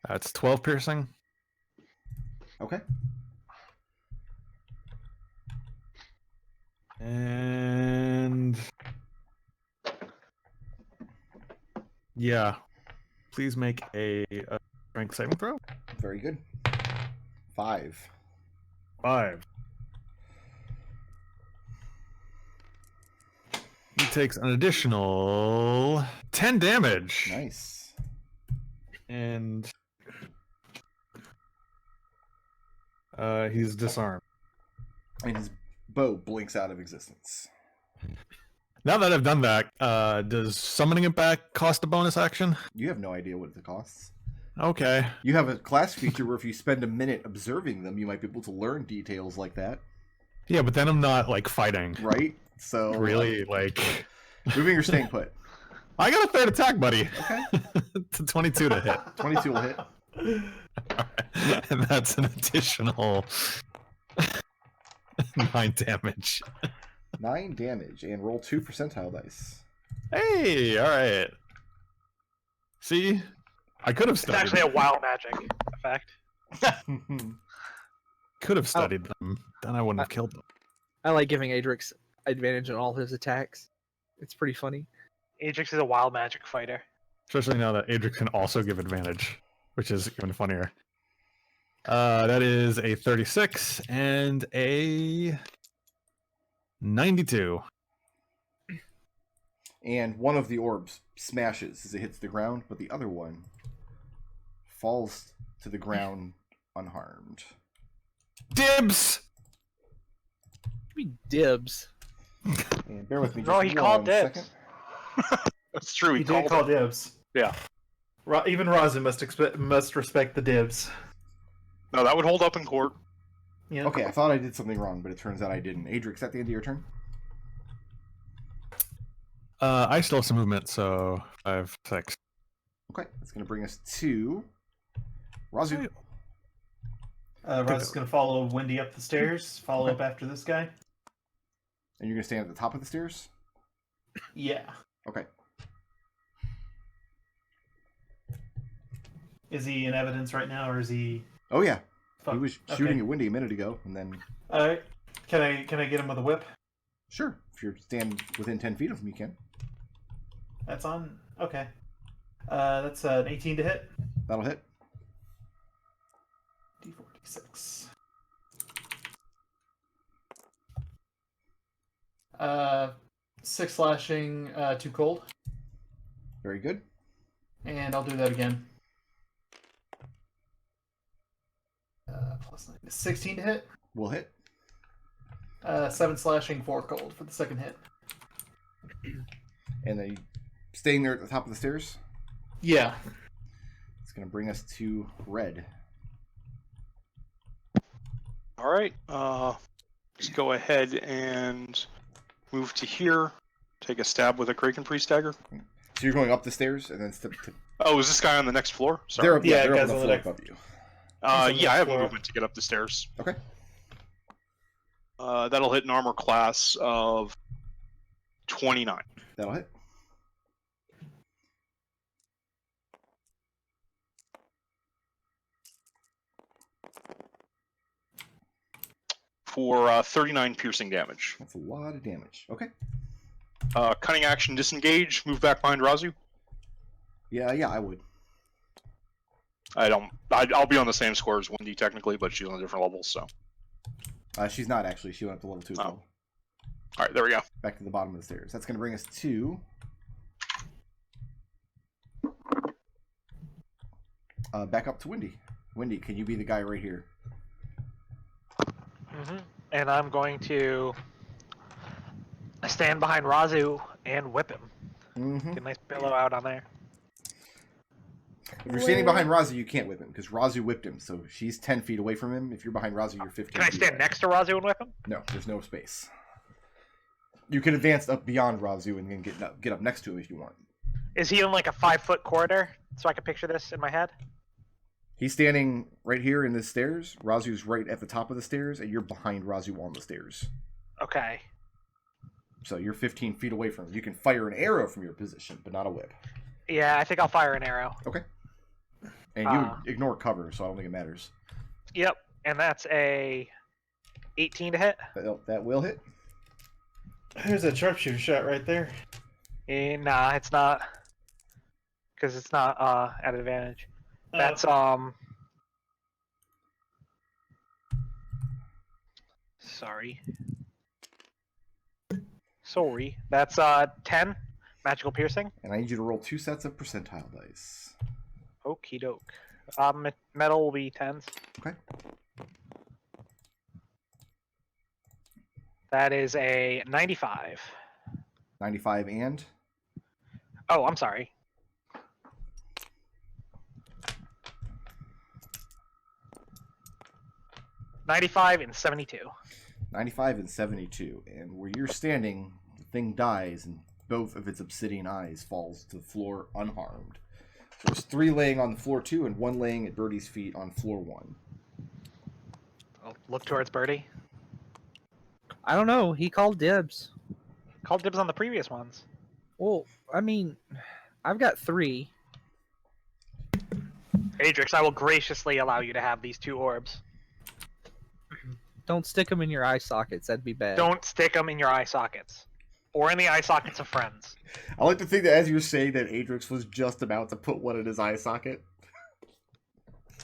that's 12 piercing. Okay. And yeah, please make a strength saving throw. Very good. 5. 5. He takes an additional 10 damage. Nice. And he's disarmed. And his bow blinks out of existence. Now that I've done that, does summoning it back cost a bonus action? You have no idea what it costs. Okay. You have a class feature where if you spend a minute observing them, you might be able to learn details like that. Yeah, but then I'm not like fighting. Right? So Really, like moving or staying put. I got a third attack, buddy. Okay. To 22 to hit. 22 will hit. And that's an additional 9 damage. 9 damage and roll 2 percentile dice. Hey, all right. See, I could have It's studied. actually a wild magic effect. Could have studied them. Then I wouldn't have killed them. I like giving Adrex advantage on all his attacks. It's pretty funny. Adrex is a wild magic fighter. Especially now that Adric can also give advantage, which is even funnier. That is a 36 and a 92. And one of the orbs smashes as it hits the ground, but the other one falls to the ground unharmed. Dibs! Give me dibs. And bear with me No, just he called one dibs. second. That's true. He did call dibs. Yeah. Even Raazu must respect the dibs. No, that would hold up in court. Yeah. Okay, I thought I did something wrong, but it turns out I didn't. Adrix, at the end of your turn? I still have some movement, so 5, 6. Okay, that's going to bring us to Raazu. Raazu's gonna follow Wendy up the stairs. Follow up after this guy. And you're gonna stand at the top of the stairs? Yeah. Okay. Is he in evidence right now, or is he? Oh yeah. Fuck. He was Okay. shooting at Windy a minute ago, and then All right. Can I get him with a whip? sure, if you're standing within 10 feet of him, you can. That's on. Okay. That's an 18 to hit. That'll hit. D46. 6 slashing, 2 cold, Very good. and I'll do that again. Plus 9. 16 to hit. We'll hit. 7 slashing, 4 cold for the second hit. And then staying there at the top of the stairs. Yeah. It's gonna bring us to red. All right. Let's go ahead and move to here. Take a stab with a Kraken Priest dagger. So you're going up the stairs and then step to... Oh, is this guy on the next floor? Sorry. They're up, Yeah, they're up guys on the on the floor next- above you. on the Yeah, I have floor. movement to get up the stairs. Okay. That'll hit an armor class of 29. That'll hit. For 39 piercing damage. That's a lot of damage. Okay. Cunning action, disengage, move back behind Raazu. Yeah, I would. I'll be on the same score as Wendy technically, but she's on a different level, so. She's not actually. She went up to level 2 as Oh. well. Alright, there we go. Back to the bottom of the stairs. That's going to bring us to... back up to Windy. Windy, can you be the guy right here? And I'm going to stand behind Raazu and whip him. Mm-hmm. Get a nice billow out on there. If you're standing behind Raazu, you can't whip him, because Raazu whipped him, so she's 10 feet away from him. If you're behind Raazu, you're 15 Can I feet stand away. next to Raazu and whip him? No, there's no space. You can advance up beyond Raazu and then get up next to him if you want. Is he in like a 5-foot corridor so I can picture this in my head? He's standing right here in the stairs. Razu's right at the top of the stairs, and you're behind Raazu on the stairs. Okay. So you're 15 feet away from him. You can fire an arrow from your position, but not a whip. Yeah, I think I'll fire an arrow. Okay. And you ignore cover, so I don't think it matters. Yep, and that's a 18 to hit. That will hit. There's a sharpshooter shot right there. Nah, it's not. Because it's not at advantage. That's sorry. That's 10 magical piercing. And I need you to roll 2 sets of percentile dice. Okie doke. Metal will be 10s. Okay. That is a 95. 95 and? Oh, I'm sorry. $95 and 72. 95 and 72. And where you're standing, the thing dies, and both of its obsidian eyes falls to the floor unharmed. There's 3 laying on the floor 2 and 1 laying at Birdie's feet on floor 1. I'll look towards Birdie. I don't know. He called dibs. Called dibs on the previous ones. Well, I mean, I've got 3. Adrex, I will graciously allow you to have these 2 orbs. Don't stick them in your eye sockets. That'd be bad. Don't stick them in your eye sockets. Or in the eye sockets of friends. I like to think that as you're saying that, Adrex was just about to put one in his eye socket.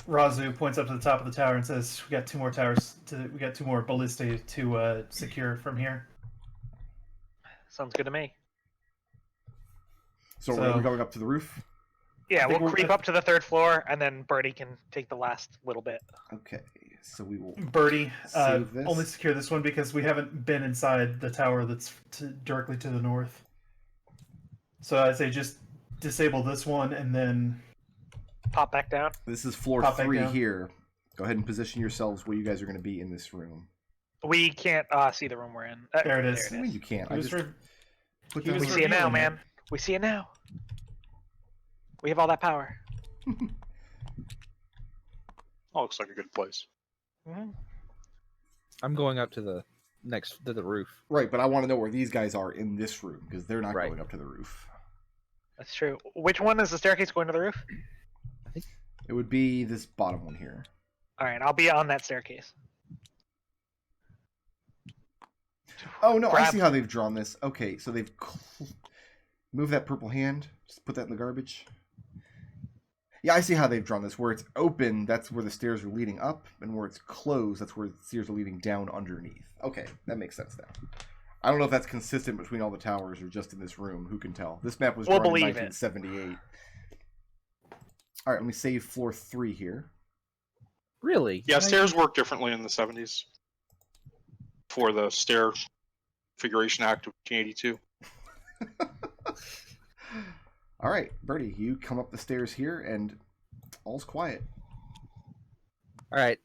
Raazu points up to the top of the tower and says, "We got 2 more towers. We got 2 more ballistae to secure from here." Sounds good to me. So, So- we're going up to the roof? Yeah, I think we'll we're- creep up to the 3rd floor, and then Birdie can take the last little bit. Okay, so we will... Birdie, Save this. only secure this one because we haven't been inside the tower that's directly to the north. So I'd say just disable this one and then... Pop back down. This is floor Pop back 3 down. here. Go ahead and position yourselves where you guys are going to be in this room. We can't see the room we're in. There it is. Well, you can't. He I was just re- put he them We was see it now, reviewing it. man. We see it now. We have all that power. Oh, looks like a good place. Mm-hmm. I'm going up to the next to the roof. Right, but I want to know where these guys are in this room because they're not Right. going up to the roof. That's true. Which one is the staircase going to the roof? It would be this bottom one here. All right, I'll be on that staircase. Oh no, I Grab- see how they've drawn this. Okay, so they've move that purple hand. Just put that in the garbage. Yeah, I see how they've drawn this. Where it's open, that's where the stairs are leading up, and where it's closed, that's where the stairs are leading down underneath. Okay, that makes sense now. I don't know if that's consistent between all the towers or just in this room. Who can tell? This map was We'll drawn in believe it. 1978. All right, let me save floor 3 here. Really? Yeah, stairs work differently in the 70s. For the Stair Configuration Act of 1882. All right, Birdie, you come up the stairs here, and all's quiet. All right.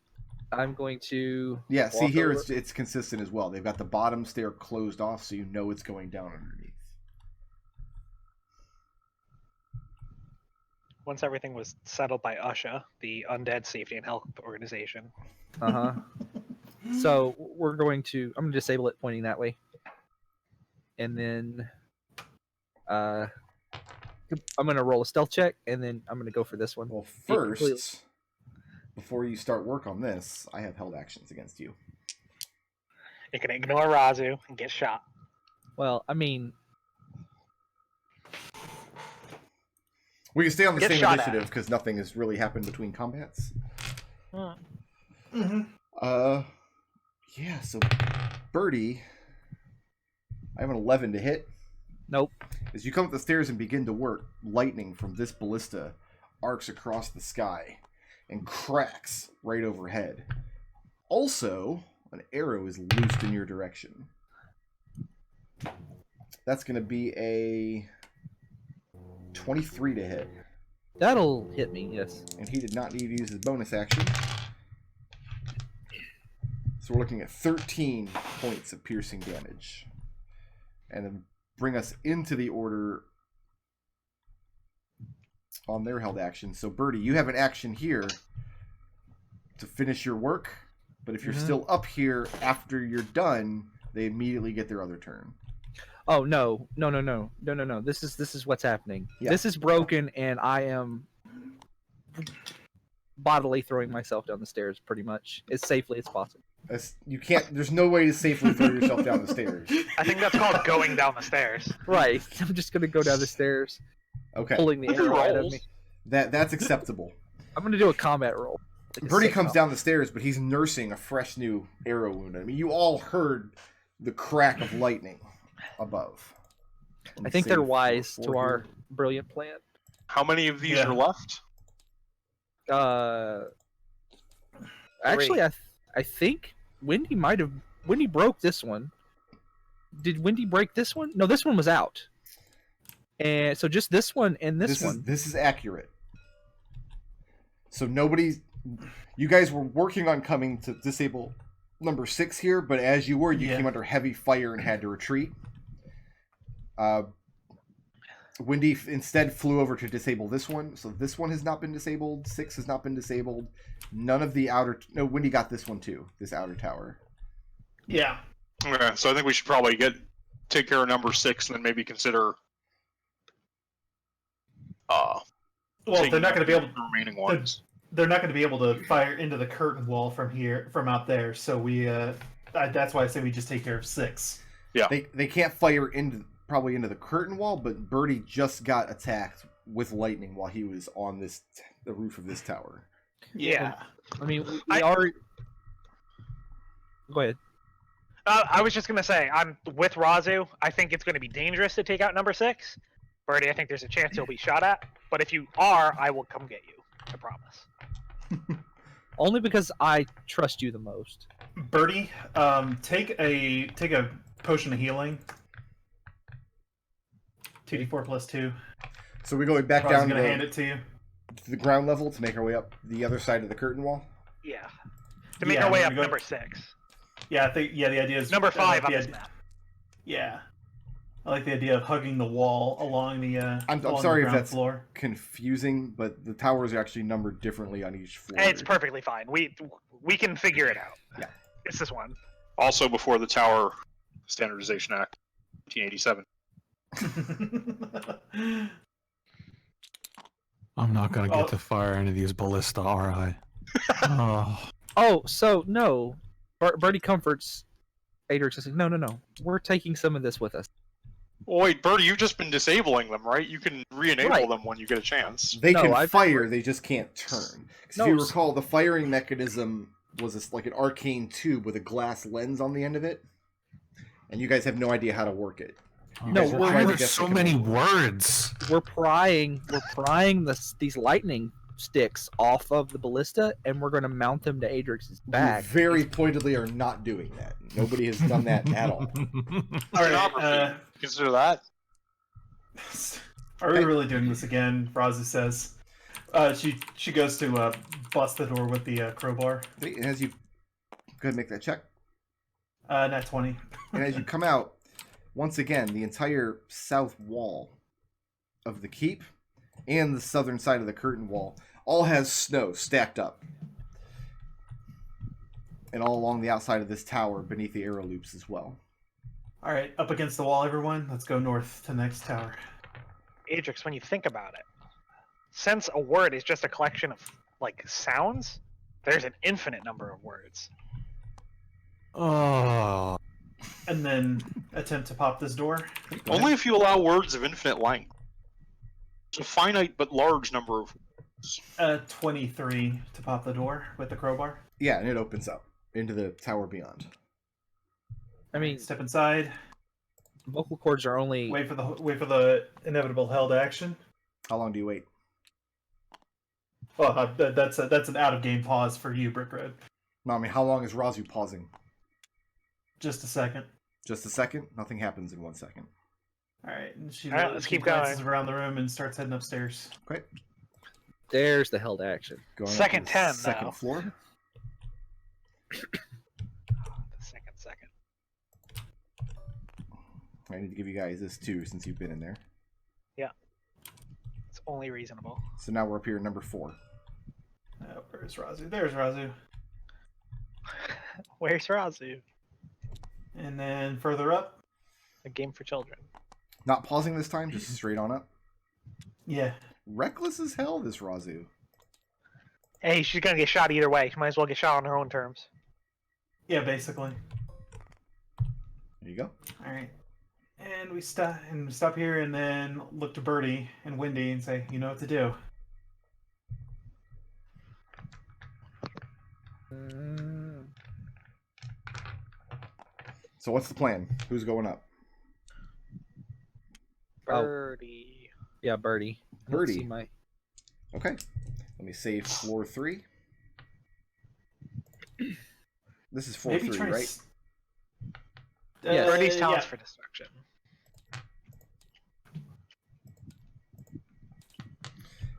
I'm going to. Yeah, see walk here, over. it's consistent as well. They've got the bottom stair closed off, so you know it's going down underneath. Once everything was settled by USHA, the Undead Safety and Health Organization. Uh huh. So we're going to. I'm going to disable it, pointing that way, and then I'm going to roll a stealth check, and then I'm going to go for this one. Well, It completely- first, before you start work on this, I have held actions against you. You can ignore Raazu and get shot. Well, I mean, We can stay on the Get same shot at. initiative because nothing has really happened between combats. Mm-hmm. Yeah, so Birdie, I have an 11 to hit. nope. As you come up the stairs and begin to work, lightning from this ballista arcs across the sky and cracks right overhead. Also, an arrow is loosed in your direction. That's going to be a 23 to hit. That'll hit me. Yes. And he did not need to use his bonus action. So we're looking at 13 points of piercing damage. And then bring us into the order on their held action. So Birdie, you have an action here to finish your work. But if you're still up here after you're done, they immediately get their other turn. Oh no! This is what's happening. Yeah. This is broken, and I am bodily throwing myself down the stairs, pretty much as safely as possible. You can't. There's no way to safely throw yourself down the stairs. I think that's called going down the stairs. Right. I'm just gonna go down the stairs, Okay, pulling the arrow out of me. that's acceptable. I'm gonna do a combat roll. Like a Birdie sick comes roll. down the stairs, but he's nursing a fresh new arrow wound. I mean, you all heard the crack of lightning above. Let I me think save they're for wise 4 to here. our brilliant plan. How many of these Yeah. are left? Actually, I think Wendy broke this one. Did Wendy break this one? No, this one was out. And so just this one and this one. This is accurate. So you guys were working on coming to disable number 6 here, but as you were, you Yeah. came under heavy fire and had to retreat. Wendy instead flew over to disable this one, so this one has not been disabled. 6 has not been disabled. None of the outer. No, Wendy got this one too. This outer tower. Yeah. Okay, so I think we should probably take care of number 6 and then maybe consider Well, they're not going to be able. the remaining ones. They're not going to be able to fire into the curtain wall from out there. So we. That's why I say we just take care of 6. They can't fire probably into the curtain wall, but Birdie just got attacked with lightning while he was on the roof of this tower. Yeah. I mean, we I- already. Go ahead. I was just gonna say, I'm with Raazu. I think it's gonna be dangerous to take out number 6. Birdie, I think there's a chance you'll be shot at. But if you are, I will come get you. I promise. Only because I trust you the most. Birdie, take a potion of healing. 2d4 plus 2. So we're going back I was down going to to hand it to you. the ground level to make our way up the other side of the curtain wall. Yeah. To make Yeah, our way we're up gonna go- number 6. Yeah, I think. Yeah, the idea is Number 5 on the this idea- map. Yeah, I like the idea of hugging the wall along the. I'm along sorry the if ground that's floor. confusing, but the towers are actually numbered differently on each floor. It's perfectly fine. We can figure it out. Yeah. It's this one. Also before the Tower Standardization Act, 1987. I'm not gonna Oh. get to fire any of these ballista, are I? Oh. Oh, so no. Birdie comforts Adrex and says, no. We're taking some of this with us. Well, wait, Birdie, you've just been disabling them, right? You can re-enable Right. them when you get a chance. They No, can I've- fire, they just can't turn. 'Cause No, if you s- recall, the firing mechanism was like an arcane tube with a glass lens on the end of it, and you guys have no idea how to work it. No, guys were we're- trying to there's guess so the many command. words. We're prying these lightning sticks off of the ballista, and we're going to mount them to Adrex's You back. very pointedly are not doing that. Nobody has done that at all. All right. Stenography. Consider that. Are we really doing this again? Raazu says. She goes to bust the door with the crowbar. And as you go ahead and make that check, Nat 20. and as you come out, once again, the entire south wall of the keep and the southern side of the curtain wall all has snow stacked up. And all along the outside of this tower beneath the arrow loops as well. All right, up against the wall, everyone. Let's go north to the next tower. Adrex, when you think about it, since a word is just a collection of like sounds, there's an infinite number of words. Oh. And then attempt to pop this door. Go ahead. Only if you allow words of infinite length. It's a finite but large number of words. 23 to pop the door with the crowbar. Yeah, and it opens up into the tower beyond. I mean, Step inside. vocal cords are only... Wait for the inevitable held action. How long do you wait? Well, that's an out of game pause for you, Brick Red. No, I mean, how long is Raazu pausing? Just a second. Just a second? Nothing happens in 1 second. All right, and she, All right, let's she keep glances going. around the room and starts heading upstairs. Okay. There's the held action. Going up to Second the 10 second now. floor. The second. I need to give you guys this too, since you've been in there. It's only reasonable. So now we're up here at number 4. Where's Raazu? There's Raazu. Where's Raazu? And then further up. A game for children. Not pausing this time, just straight on up. Yeah. Reckless as hell, this Raazu. Hey, she's gonna get shot either way. She might as well get shot on her own terms. Yeah, basically. There you go. All right. And we stop here and then look to Birdie and Wendy and say, you know what to do. So what's the plan? Who's going up? Oh. Birdie. Yeah, Birdie. I don't Birdie. see my- Okay. Let me save floor 3. This is floor Maybe 3, try right? Yes. Birdie's talents yeah. for destruction.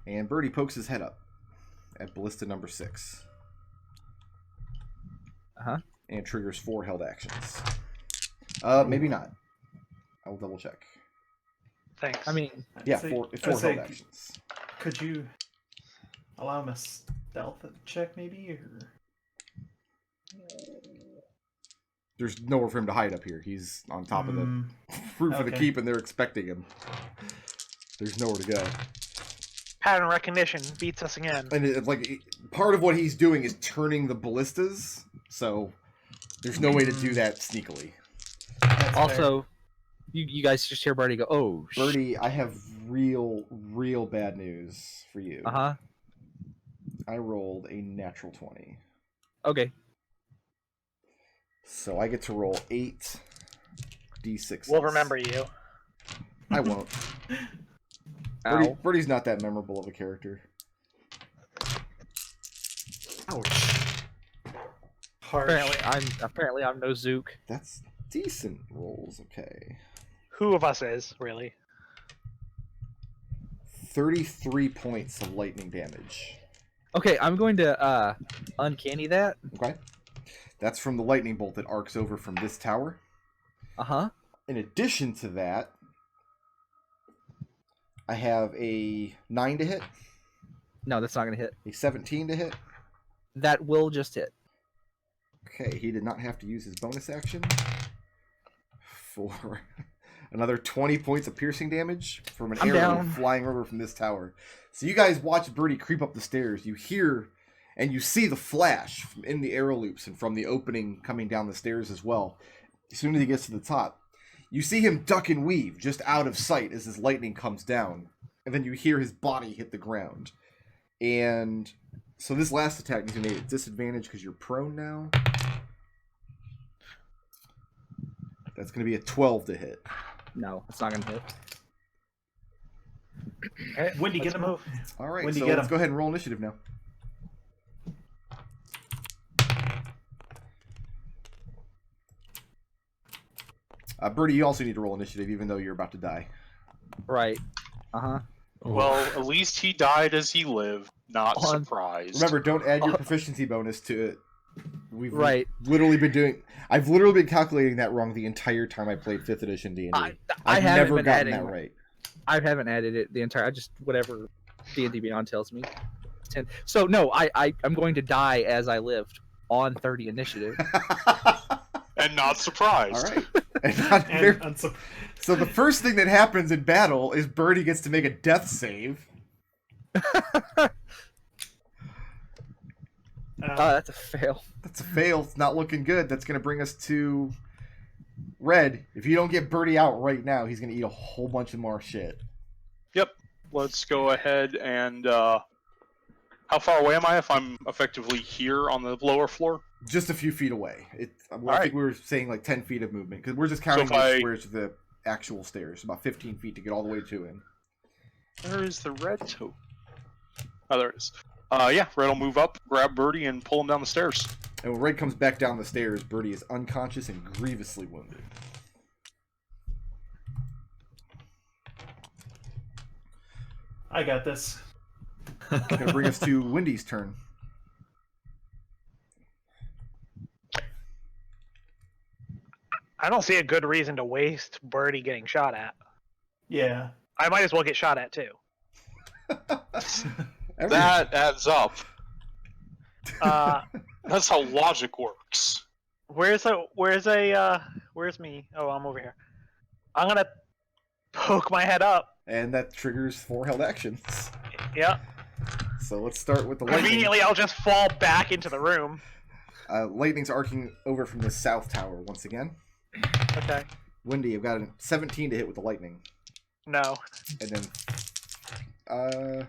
And Birdie pokes his head up at ballista number 6. Uh-huh. And triggers 4 held actions. Maybe not. I'll double check. Thanks. I mean, Yeah, Say- 4 I held say, actions. could you allow him a stealth check, maybe? Or... There's nowhere for him to hide up here. He's on top of the Mm, roof of the okay. keep, and they're expecting him. There's nowhere to go. pattern recognition beats us again. And part of what he's doing is turning the ballistas, so there's no way to do that sneakily. that's fair. also, you guys just hear Birdie go, oh, Birdie, I have real bad news for you. Uh-huh. I rolled a natural 20. Okay. So I get to roll 8 d6. We'll remember you. I won't. Ow. Birdie's not that memorable of a character. Ouch. Harsh. Apparently I'm no Zook. That's decent rolls, okay. Who of us is, really? 33 points of lightning damage. Okay, I'm going to uncanny that. Okay. That's from the lightning bolt that arcs over from this tower. Uh-huh. In addition to that, I have a 9 to hit, No, that's not gonna hit. a 17 to hit. That will just hit. Okay, he did not have to use his bonus action for another 20 points of piercing damage from an I'm arrow down. flying over from this tower. So you guys watch Birdie creep up the stairs. You hear and you see the flash from in the arrow loops and from the opening coming down the stairs as well. As soon as he gets to the top, you see him duck and weave just out of sight as his lightning comes down. And then you hear his body hit the ground. And so this last attack is going to be at disadvantage because you're prone now. That's going to be a 12 to hit. No, it's not gonna hit. Alright, Wendy, let's get him. move. All right, When do so you get let's him? go ahead and roll initiative now. Birdie, you also need to roll initiative, even though you're about to die. Right. Uh-huh. Well, at least he died as he lived. Not On- surprised. Remember, don't add your proficiency bonus to it. We've Right. literally been doing. I've literally been calculating that wrong the entire time I played 5th edition D&D. I I've haven't never been gotten adding. that right. I haven't added it the entire. I just whatever D&D Beyond tells me. 10. So no, I'm going to die as I lived on 30 initiative. And not surprised. All right. And not And very- unsup- so the first thing that happens in battle is Birdie gets to make a death save. That's a fail. That's a fail. It's not looking good. That's going to bring us to Red. If you don't get Birdie out right now, he's going to eat a whole bunch of more shit. Yep. Let's go ahead and. How far away am I if I'm effectively here on the lower floor? Just a few feet away. I Alright. think we were saying like 10 feet of movement because we're just counting if the I- squares of the actual stairs. About 15 feet to get all the way to him. Where is the red toe? Oh, there it is. Yeah, Red will move up, grab Birdie, and pull him down the stairs. And when Red comes back down the stairs, Birdie is unconscious and grievously wounded. I got this. Going to bring us to Wendy's turn. I don't see a good reason to waste Birdie getting shot at. Yeah. I might as well get shot at too. That adds up. Uh, That's how logic works. where's me? Oh, I'm over here. I'm gonna poke my head up. And that triggers 4 held actions. Yeah. So let's start with the lightning. Conveniently, I'll just fall back into the room. Lightning's arcing over from the south tower once again. Okay. Wendy, I've got a 17 to hit with the lightning. No. And then...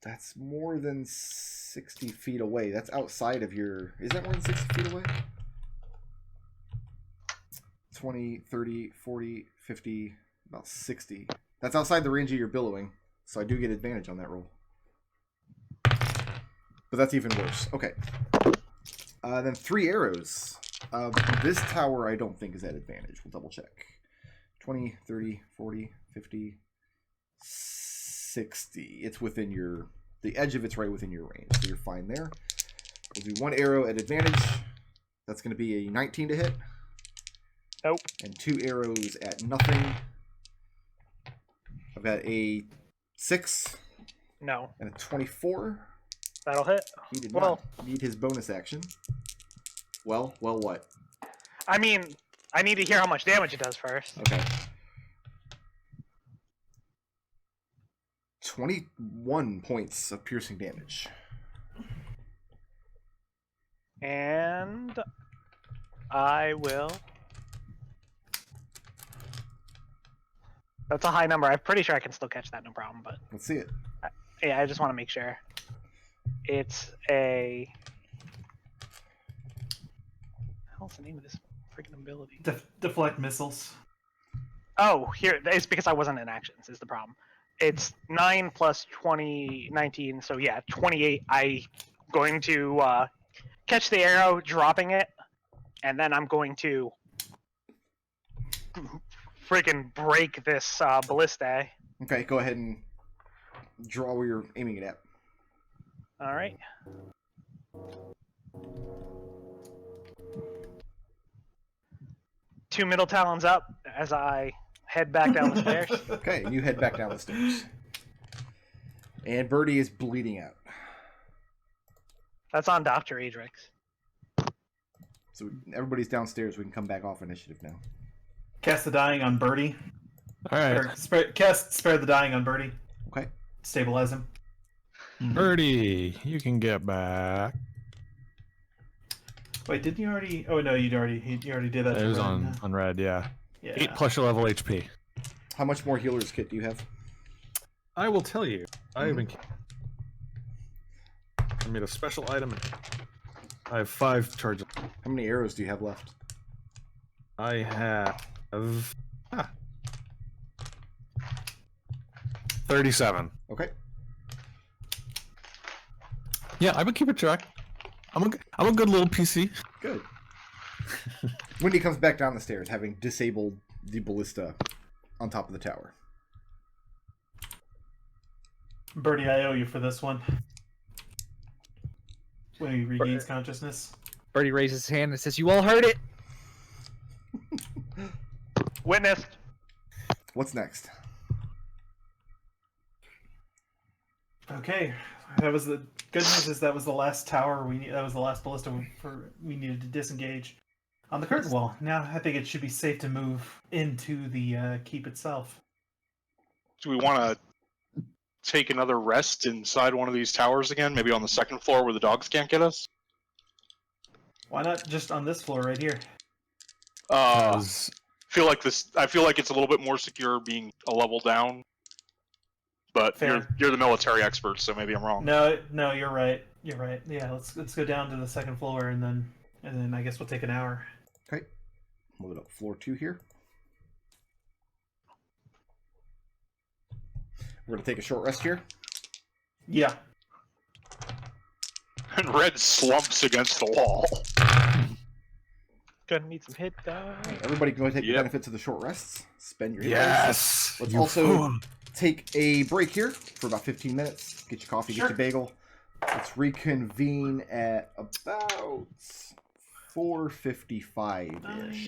that's more than 60 feet away. That's outside of your... Is that more than 60 feet away? 20, 30, 40, 50, about 60. That's outside the range of your billowing, so I do get advantage on that roll. But that's even worse. Okay. Then 3 arrows. This tower I don't think is at advantage. We'll double check. 20, 30, 40, 50, 60. It's within your... The edge of it's right within your range, so you're fine there. We'll do 1 arrow at advantage. That's going to be a 19 to hit. Nope. And 2 arrows at nothing. I've got a 6 No. and a 24. That'll hit. He did Well- not need his bonus action. Well, what? I mean, I need to hear how much damage it does first. Okay. 21 points of piercing damage. And I will. That's a high number. I'm pretty sure I can still catch that, no problem. But Let's see it. yeah, I just want to make sure. It's a. What's the name of this freaking ability? Deflect missiles. Oh, here it's because I wasn't in actions. Is the problem? It's 9 plus 20, 19. So yeah, 28. I'm going to catch the arrow, dropping it, and then I'm going to freaking break this ballista. Okay, go ahead and draw where you're aiming it at. All right. Two middle talons up as I head back down the stairs. Okay, and you head back down the stairs. And Birdie is bleeding out. That's on Dr. Adrex. So everybody's downstairs. We can come back off initiative now. Cast the dying on Birdie. All right, Or spare the dying on Birdie. Okay. Stabilize him. Birdie, you can get back. Wait, didn't you already? Oh no, you already did that. It to was Ren. on red, yeah. Yeah. 8 plus your level HP. How much more healer's kit do you have? I will tell you. I made a special item. I have 5 charges. How many arrows do you have left? I have 37. Okay. Yeah, I've been keeping track. I'm a good little PC. Good. Wendy comes back down the stairs, having disabled the ballista on top of the tower. Birdie, I owe you for this one. When he regains consciousness. Birdie raises his hand and says, "You all heard it." Witnessed. What's next? Okay, that was the good news. Is that was the last tower that was the last ballista we needed to disengage on the curtain wall. Now I think it should be safe to move into the keep itself. Do we want to take another rest inside one of these towers again? Maybe on the second floor where the dogs can't get us? Why not just on this floor right here? I feel like it's a little bit more secure being a level down. But Fair. you're the military expert, so maybe I'm wrong. No, you're right. You're right. Yeah, let's go down to the second floor and then I guess we'll take an hour. Okay. Move it up floor 2 here. We're gonna take a short rest here. Yeah. And Red slumps against the wall. Gonna need some hit die. Everybody can go take the Yep. benefits of the short rests. Spend your hit dice. Yes. Let's You also fool. take a break here for about 15 minutes. Get your coffee, Sure. get your bagel. Let's reconvene at about 4:55-ish.